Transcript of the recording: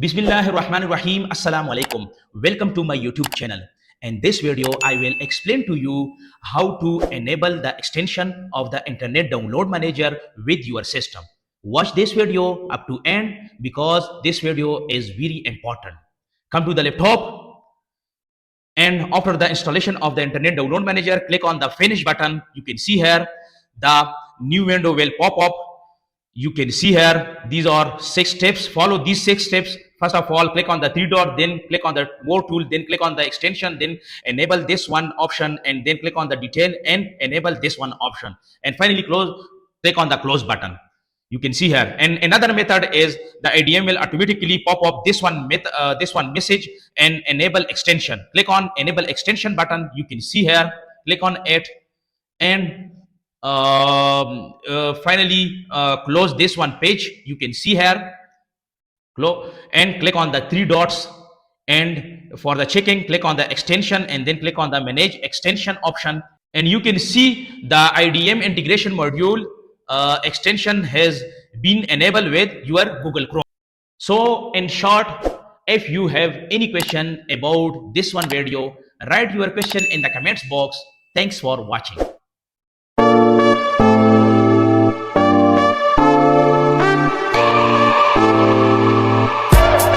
Bismillahirrahmanirrahim. Assalamu alaikum. Welcome to my YouTube channel. In this video, I will explain to you how to enable the extension of the Internet Download Manager with your system. Watch this video up to end because this video is very important. Come to the laptop, and after the installation of the Internet Download Manager, click on the Finish button. You can see here the new window will pop up. You can see here these are 6 steps. Follow these 6 steps. First of all, click on the 3 dot, then click on the more tool, then click on the extension, then enable this one option, and then click on the detail and enable this one option, and finally click on the close button. You can see here. And another method is the IDM will automatically pop up this one message and enable extension. Click on enable extension button. You can see here, click on it, and finally close this one page. You can see here, close, and click on the 3 dots, and for the checking, click on the extension and then click on the manage extension option, and you can see the IDM integration module extension has been enabled with your Google Chrome. So in short, if you have any question about this one video, write your question in the comments box. Thanks for watching.